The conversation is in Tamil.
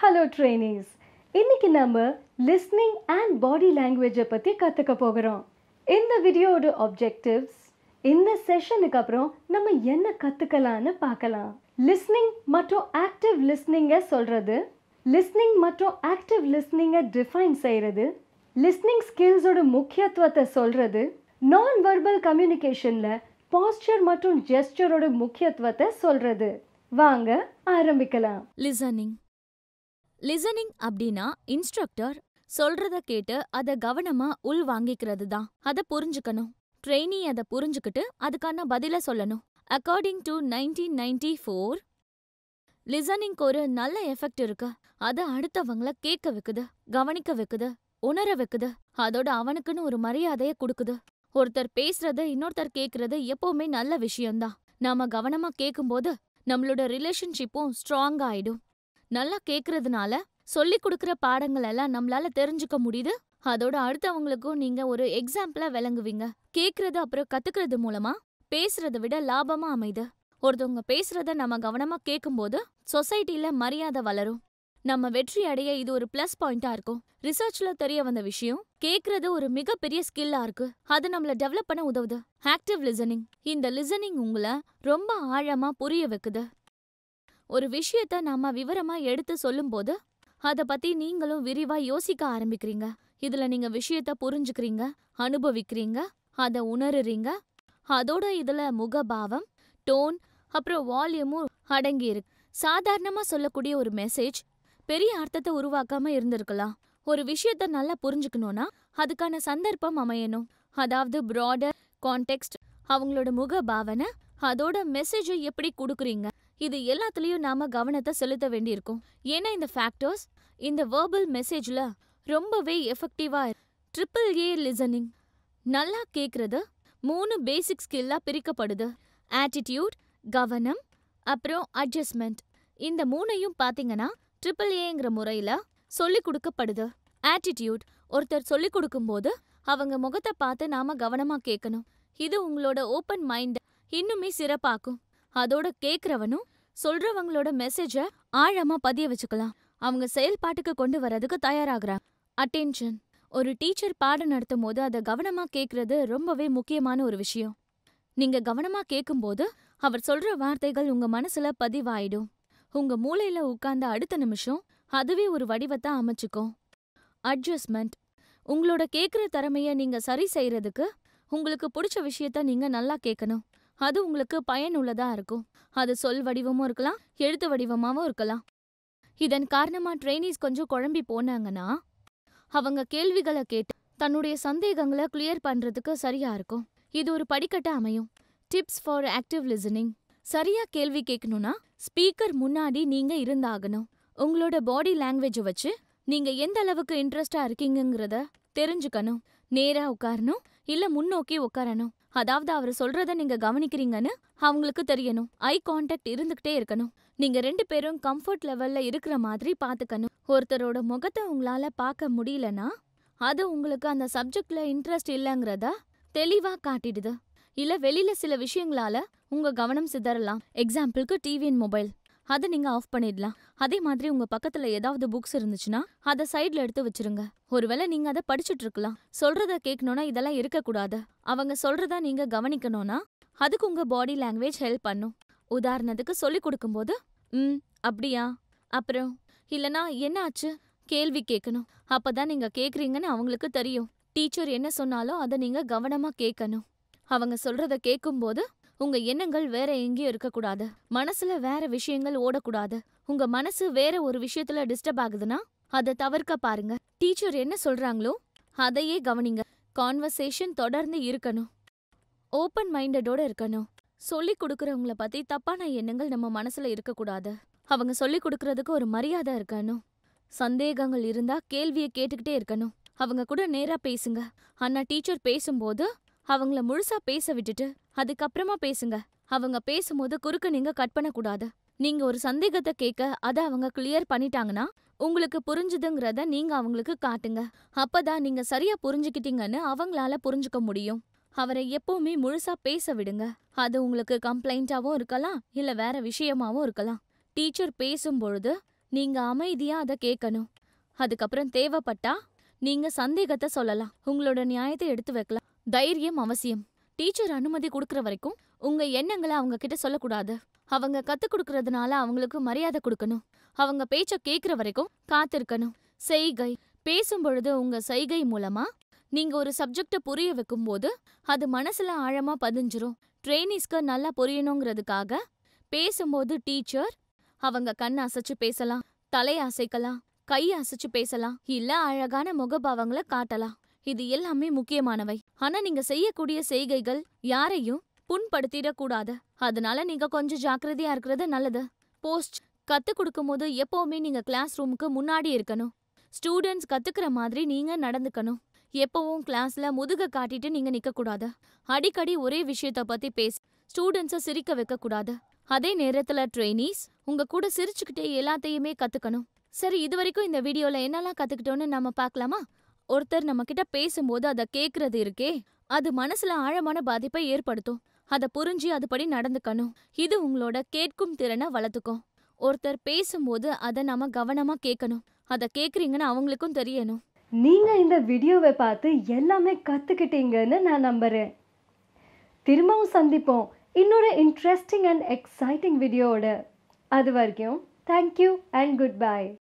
Hello trainees. இன்னைக்கு நம்ம listening and body language பத்தி கத்துக்க போகிறோம். இந்த வீடியோட objectives இந்த செஷனுக்கு அப்புறம் நம்ம என்ன கத்துக்கலாம்னு பார்க்கலாம். Listening மற்றும் active listening சொல்றது, listening மற்றும் active listening define செய்யறது, listening skills ஓட முக்கியத்துவத்தை சொல்றது, non verbal communicationல posture மற்றும் gesture ஓட முக்கியத்துவத்தை சொல்றது. வாங்க ஆரம்பிக்கலாம். லிசனிங் அப்படின்னா இன்ஸ்ட்ரக்டர் சொல்றத கேட்டு அதை கவனமா உள் வாங்கிக்கிறது தான். அதை புரிஞ்சுக்கணும். ட்ரெயினி அதை புரிஞ்சுக்கிட்டு அதுக்கான பதில சொல்லணும். அக்கார்டிங் டு 1994 லிசனிங்க்கு ஒரு நல்ல எஃபெக்ட் இருக்கு. அது அடுத்தவங்கள கேட்க வைக்குது, கவனிக்க வைக்குது, உணர வைக்குது. அதோட அவனுக்குன்னு ஒரு மரியாதைய கொடுக்குது. ஒருத்தர் பேசுறத இன்னொருத்தர் கேட்கறது எப்பவுமே நல்ல விஷயம்தான். நாம கவனமா கேட்கும்போது நம்மளோட ரிலேஷன்ஷிப்பும் ஸ்ட்ராங் ஆயிடும். நல்லா கேட்கறதுனால சொல்லிக் கொடுக்குற பாடங்கள் எல்லாம் நம்மளால தெரிஞ்சுக்க முடியுது. அதோட அடுத்தவங்களுக்கும் நீங்க ஒரு எக்ஸாம்பிளா விளங்குவீங்க. கேட்கறது அப்புறம் கத்துக்கிறது மூலமா பேசுறதை விட லாபமா அமைது. ஒருத்தவங்க பேசுறத நம்ம கவனமா கேட்கும்போது சொசைட்டில மரியாதை வளரும். நம்ம வெற்றி அடைய இது ஒரு பிளஸ் பாயிண்டா இருக்கும். ரிசர்ச்ல தெரிய வந்த விஷயம், கேட்கறது ஒரு மிகப்பெரிய ஸ்கில்லா இருக்கு. அது நம்மள டெவலப் பண்ண உதவுது. Active listening. இந்த லிசனிங் உங்களை ரொம்ப ஆழமா புரிய வைக்குது. ஒரு விஷயத்த நாம விவரமா எடுத்து சொல்லும்போது அத பத்தி நீங்களும் விரிவா யோசிக்க ஆரம்பிக்கிறீங்க. இதுல நீங்க விஷயத்த புரிஞ்சுக்கிறீங்க, அனுபவிக்கிறீங்க, அத உணருறீங்க. அதோட இதுல முகபாவம், டோன் அப்புறம் வால்யூமும் அடங்கி இருக்கு. சாதாரணமா சொல்லக்கூடிய ஒரு மெசேஜ் பெரிய அர்த்தத்தை உருவாக்காம இருந்திருக்கலாம். ஒரு விஷயத்த நல்லா புரிஞ்சுக்கணும்னா அதுக்கான சந்தர்ப்பம் அமையணும். அதாவது ப்ராடர் கான்டெக்ஸ்ட், அவங்களோட முகபாவனை, அதோட மெசேஜை எப்படி கொடுக்குறீங்க, இது எல்லாத்துலயும் நாம கவனத்தை செலுத்த வேண்டியிருக்கும். ஏன்னா இந்த ஃபேக்டர்ஸ் இந்த வெர்பல் மெசேஜ்ல ரொம்பவே எஃபெக்டிவா ட்ரிபிள் ஏ லிசனிங். நல்லா கேட்கறது 3 பேசிக் ஸ்கில்லா பிரிக்கப்படுது. ஆட்டிடியூட், கவனம், அப்புறம் அட்ஜஸ்ட்மெண்ட். இந்த 3ஐயும் பாத்தீங்கன்னா ட்ரிபிள் ஏங்கிற முறையில சொல்லிக் கொடுக்கப்படுது. ஆட்டிடியூட், ஒருத்தர் சொல்லிக் கொடுக்கும்போது அவங்க முகத்தை பார்த்து நாம கவனமா கேட்கணும். இது உங்களோட ஓப்பன் மைண்ட் இன்னுமே சிறப்பாக்கும். அதோட கேட்கறவனும் சொல்றவங்களோட மெசேஜ ஆழமா பதிய வச்சுக்கலாம். அவங்க செயல்பாட்டுக்கு கொண்டு வரதுக்கு தயாராகிறாங்க. அட்டென்ஷன், ஒரு டீச்சர் பாடம் நடத்தும் போது அதை கவனமா கேட்கறது ரொம்பவே முக்கியமான ஒரு விஷயம். நீங்க கவனமா கேட்கும்போது அவர் சொல்ற வார்த்தைகள் உங்க மனசுல பதிவாயிடும். உங்க மூளையில உட்கார்ந்த அடுத்த நிமிஷம் அதுவே ஒரு வடிவத்தை அமைச்சுக்கும். அட்ஜஸ்ட்மெண்ட், உங்களோட கேட்கிற திறமைய நீங்க சரி செய்யறதுக்கு உங்களுக்கு பிடிச்ச விஷயத்த நீங்க நல்லா கேட்கணும். அது உங்களுக்கு பயனுள்ளதா இருக்கும். அது சொல் வடிவமும் இருக்கலாம், எழுத்து வடிவமாவும் இருக்கலாம். இதன் காரணமா ட்ரெயினிஸ் கொஞ்சம் குழம்பி போனாங்கன்னா அவங்க கேள்விகளை கேட்டு தன்னுடைய சந்தேகங்களை கிளியர் பண்றதுக்கு சரியா இருக்கும். இது ஒரு படிக்கட்டு அமையும். Tips for active listening. சரியா கேள்வி கேட்கணும்னா ஸ்பீக்கர் முன்னாடி நீங்க இருந்தாகணும். உங்களோட பாடி லாங்குவேஜை வச்சு நீங்க எந்த அளவுக்கு இன்ட்ரெஸ்டா இருக்கீங்கிறத தெரிஞ்சுக்கணும். நேரா உட்காரணும், இல்ல முன்னோக்கி உட்காரணும். அதாவது அவர் சொல்றத நீங்க கவனிக்கிறீங்கன்னு அவங்களுக்கு தெரியணும். ஐ கான்டாக்ட் இருந்துகிட்டே இருக்கணும். நீங்க 2 பேரும் கம்ஃபர்ட் லெவல்ல இருக்கிற மாதிரி பாத்துக்கணும். ஒருத்தரோட முகத்தை உங்களால பார்க்க முடியலனா அது உங்களுக்கு அந்த சப்ஜெக்ட்ல இன்ட்ரெஸ்ட் இல்லைங்கிறத தெளிவா காட்டிடுது. இல்ல வெளியில சில விஷயங்களால உங்க கவனம் சிதறலாம். எக்ஸாம்பிளுக்கு டிவி அண்ட் மொபைல், அதை நீங்க ஆஃப் பண்ணிடலாம். அதே மாதிரி உங்க பக்கத்துல ஏதாவது புக்ஸ் இருந்துச்சுன்னா அதை சைட்ல எடுத்து வச்சிருங்க. ஒருவேளை நீங்க அதை படிச்சுட்டு இருக்கலாம். சொல்றத கேட்கணும்னா இதெல்லாம் இருக்கக்கூடாது. அவங்க சொல்றதா நீங்க கவனிக்கணும்னா அதுக்கு உங்க பாடி லாங்குவேஜ் ஹெல்ப் பண்ணும். உதாரணத்துக்கு சொல்லிக் கொடுக்கும்போது அப்படியா, அப்புறம் இல்லனா என்ன ஆச்சு கேள்வி கேட்கணும். அப்பதான் நீங்க கேக்குறீங்கன்னு அவங்களுக்கு தெரியும். டீச்சர் என்ன சொன்னாலும் அதை நீங்க கவனமா கேட்கணும். அவங்க சொல்றத கேட்கும்போது உங்க எண்ணங்கள் வேற எங்கேயும் இருக்கக்கூடாது. மனசுல வேற விஷயங்கள் ஓடக்கூடாது. உங்க மனசு வேற ஒரு விஷயத்துல டிஸ்டர்ப் ஆகுதுன்னா அதை தவிர்க்க பாருங்க. டீச்சர் என்ன சொல்றாங்களோ அதையே கவனிங்க. கான்வர்சேஷன் தொடர்ந்து இருக்கணும். ஓப்பன் மைண்டடோட இருக்கணும். சொல்லிக் கொடுக்கறவங்கள பத்தி தப்பான எண்ணங்கள் நம்ம மனசுல இருக்கக்கூடாது. அவங்க சொல்லிக் கொடுக்கறதுக்கு ஒரு மரியாதை இருக்கணும். சந்தேகங்கள் இருந்தா கேள்வியை கேட்டுக்கிட்டே இருக்கணும். அவங்க கூட நேரா பேசுங்க. ஆனா டீச்சர் பேசும்போது அவங்கள முழுசா பேச விட்டுட்டு அதுக்கப்புறமா பேசுங்க. அவங்க பேசும்போது குறுக்க நீங்க கட் பண்ணக்கூடாது. நீங்க ஒரு சந்தேகத்தை கேட்க அதை அவங்க கிளியர் பண்ணிட்டாங்கன்னா உங்களுக்கு புரிஞ்சுதுங்கிறத நீங்க அவங்களுக்கு காட்டுங்க. அப்பதான் நீங்க சரியா புரிஞ்சுக்கிட்டீங்கன்னு அவங்களால புரிஞ்சுக்க முடியும். அவரை எப்பவுமே முழுசா பேச விடுங்க. அது உங்களுக்கு கம்ப்ளைண்டாவும் இருக்கலாம், இல்ல வேற விஷயமாவும் இருக்கலாம். டீச்சர் பேசும்பொழுது நீங்க அமைதியா அத கேட்கணும். அதுக்கப்புறம் தேவைப்பட்டா நீங்க சந்தேகத்தை சொல்லலாம். உங்களோட நியாயத்தை எடுத்து வைக்கலாம். தைரியம் அவசியம். டீச்சர் அனுமதி கொடுக்கற வரைக்கும் உங்க எண்ணங்களை அவங்க கிட்ட சொல்லக்கூடாது. அவங்க கத்து கொடுக்கறதுனால அவங்களுக்கு மரியாதை கொடுக்கணும். அவங்க பேச்ச கேட்கற வரைக்கும் காத்திருக்கணும். செய்கை பேசும்பொழுது உங்க செய்கை மூலமா நீங்க ஒரு சப்ஜெக்ட புரிய வைக்கும்போது அது மனசுல ஆழமா பதிஞ்சிரும். ட்ரெயினிஸ்க்கு நல்லா புரியணுங்கிறதுக்காக பேசும்போது டீச்சர் அவங்க கண் அசைச்சு பேசலாம், தலைய அசைக்கலாம், கை அசைச்சு பேசலாம், இல்ல அழகான முகபாவங்களை காட்டலாம். இது எல்லாமே முக்கியமானவை. ஆனா நீங்க செய்யக்கூடிய செய்கைகள் யாரையும் புண்படுத்திடக் கூடாது. அதனால நீங்க கொஞ்சம் ஜாக்கிரதையா இருக்கிறது நல்லது. போஸ்ட் கத்து கொடுக்கும்போது எப்பவுமே நீங்க கிளாஸ் ரூமுக்கு முன்னாடி இருக்கணும். ஸ்டூடெண்ட்ஸ் கத்துக்கிற மாதிரி நீங்க நடந்துக்கணும். எப்பவும் கிளாஸ்ல முதுக காட்டிட்டு நீங்க நிக்க கூடாது. அடிக்கடி ஒரே விஷயத்த பத்தி பேசி ஸ்டூடெண்ட்ஸை சிரிக்க வைக்க கூடாது. அதே நேரத்துல ட்ரெயினிஸ் உங்க கூட சிரிச்சுக்கிட்டே எல்லாத்தையுமே கத்துக்கணும். சரி, இதுவரைக்கும் இந்த வீடியோல என்னெல்லாம் கத்துக்கிட்டோன்னு நம்ம பார்க்கலாமா? ஒருத்தர் நம்ம கிட்ட பேசும்போது அதை கேட்கறது இருக்கே, அது மனசுல ஆழமான பாதிப்பை ஏற்படுத்தும். அதை புரிஞ்சு அதுபடி நடந்துக்கணும். இது உங்களோட கேட்கும் திறனை வளர்த்துக்கும். ஒருத்தர் பேசும்போது அதை நாம கவனமா கேட்கணும். அதை கேட்குறீங்கன்னு அவங்களுக்கும் தெரியணும். நீங்க இந்த வீடியோவை பார்த்து எல்லாமே கத்துக்கிட்டீங்கன்னு நான் நம்புறேன். திரும்பவும் சந்திப்போம் இன்னொரு இன்ட்ரெஸ்டிங் அண்ட் எக்ஸைட்டிங் வீடியோவோட. அது வரைக்கும் தேங்க்யூ அண்ட் குட் பை.